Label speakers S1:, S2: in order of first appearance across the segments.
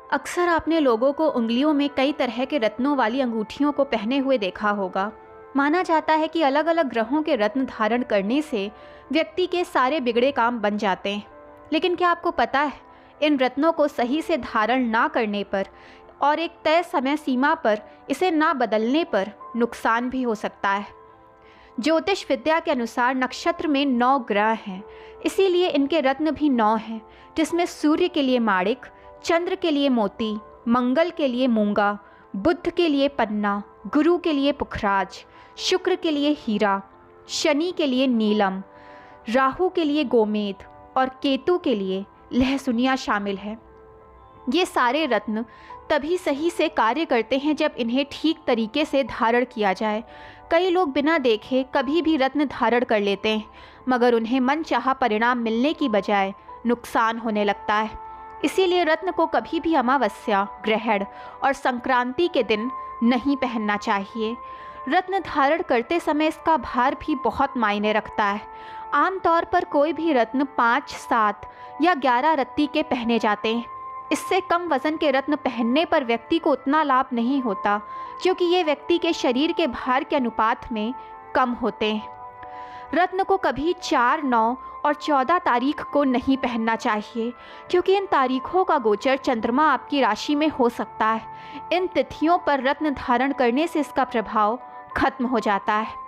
S1: अक्सर आपने लोगों को उंगलियों में कई तरह के रत्नों वाली अंगूठियों को पहने हुए देखा होगा। माना जाता है कि अलग अलग ग्रहों के रत्न धारण करने से व्यक्ति के सारे बिगड़े काम बन जाते हैं। लेकिन क्या आपको पता है, इन रत्नों को सही से धारण ना करने पर और एक तय समय सीमा पर इसे ना बदलने पर नुकसान भी हो सकता है। ज्योतिष विद्या के अनुसार नक्षत्र में 9 ग्रह हैं, इसीलिए इनके रत्न भी 9 हैं, जिसमें सूर्य के लिए माणिक, चंद्र के लिए मोती, मंगल के लिए मूंगा, बुध के लिए पन्ना, गुरु के लिए पुखराज, शुक्र के लिए हीरा, शनि के लिए नीलम, राहु के लिए गोमेद और केतु के लिए लहसुनिया शामिल है। ये सारे रत्न तभी सही से कार्य करते हैं जब इन्हें ठीक तरीके से धारण किया जाए। कई लोग बिना देखे कभी भी रत्न धारण कर लेते हैं, मगर उन्हें मनचाहा परिणाम मिलने की बजाय नुकसान होने लगता है। इसीलिए रत्न को कभी भी अमावस्या, ग्रहण और संक्रांति के दिन नहीं पहनना चाहिए। रत्न धारण करते समय इसका भार भी बहुत मायने रखता है। आमतौर पर कोई भी रत्न 5, 7 या 11 रत्ती के पहने जाते हैं। इससे कम वजन के रत्न पहनने पर व्यक्ति को उतना लाभ नहीं होता, क्योंकि ये व्यक्ति के शरीर के भार के अनुपात में कम होते हैं। रत्न को कभी 4, 9 और 14 तारीख को नहीं पहनना चाहिए, क्योंकि इन तारीखों का गोचर चंद्रमा आपकी राशि में हो सकता है। इन तिथियों पर रत्न धारण करने से इसका प्रभाव खत्म हो जाता है।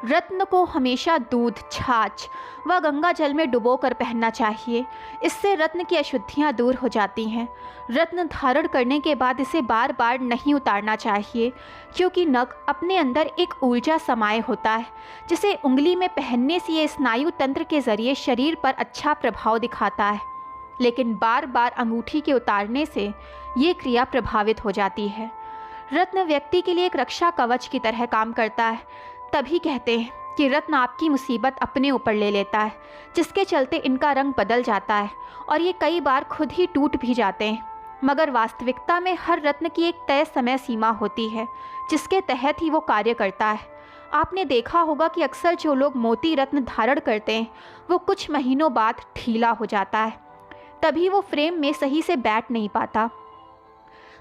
S1: रत्न को हमेशा दूध, छाछ व गंगा जल में डुबोकर पहनना चाहिए। इससे रत्न की अशुद्धियां दूर हो जाती हैं। रत्न धारण करने के बाद इसे बार बार नहीं उतारना चाहिए, क्योंकि नख अपने अंदर एक ऊर्जा समाये होता है, जिसे उंगली में पहनने से ये स्नायु तंत्र के जरिए शरीर पर अच्छा प्रभाव दिखाता है। लेकिन बार बार अंगूठी के उतारने से ये क्रिया प्रभावित हो जाती है। रत्न व्यक्ति के लिए एक रक्षा कवच की तरह काम करता है। तभी कहते हैं कि रत्न आपकी मुसीबत अपने ऊपर ले लेता है, जिसके चलते इनका रंग बदल जाता है और ये कई बार खुद ही टूट भी जाते हैं। मगर वास्तविकता में हर रत्न की एक तय समय सीमा होती है, जिसके तहत ही वो कार्य करता है। आपने देखा होगा कि अक्सर जो लोग मोती रत्न धारण करते हैं, वो कुछ महीनों बाद ढीला हो जाता है, तभी वो फ्रेम में सही से बैठ नहीं पाता।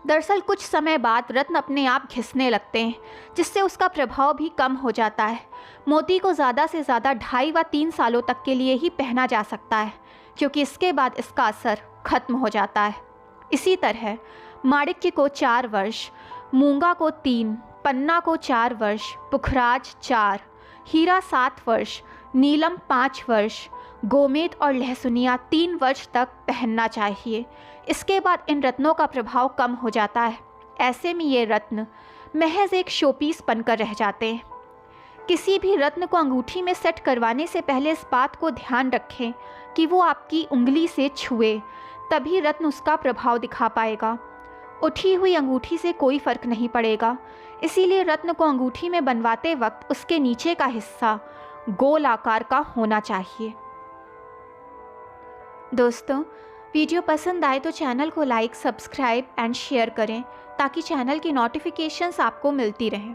S1: दरअसल कुछ समय बाद रत्न अपने आप घिसने लगते हैं, जिससे उसका प्रभाव भी कम हो जाता है। मोती को ज़्यादा से ज़्यादा 2.5 व 3 सालों तक के लिए ही पहना जा सकता है, क्योंकि इसके बाद इसका असर खत्म हो जाता है। इसी तरह माणिक्य को 4 वर्ष, मूंगा को 3, पन्ना को 4 वर्ष, पुखराज 4, हीरा 7 वर्ष, नीलम 5 वर्ष, गोमेद और लहसुनिया 3 वर्ष तक पहनना चाहिए। इसके बाद इन रत्नों का प्रभाव कम हो जाता है। ऐसे में ये रत्न महज एक शोपीस बनकर रह जाते हैं। किसी भी रत्न को अंगूठी में सेट करवाने से पहले इस बात को ध्यान रखें कि वो आपकी उंगली से छुए, तभी रत्न उसका प्रभाव दिखा पाएगा। उठी हुई अंगूठी से कोई फर्क नहीं पड़ेगा। इसीलिए रत्न को अंगूठी में बनवाते वक्त उसके नीचे का हिस्सा गोल आकार का होना चाहिए। दोस्तों, वीडियो पसंद आए तो चैनल को लाइक, सब्सक्राइब एंड शेयर करें, ताकि चैनल की नोटिफिकेशंस आपको मिलती रहें।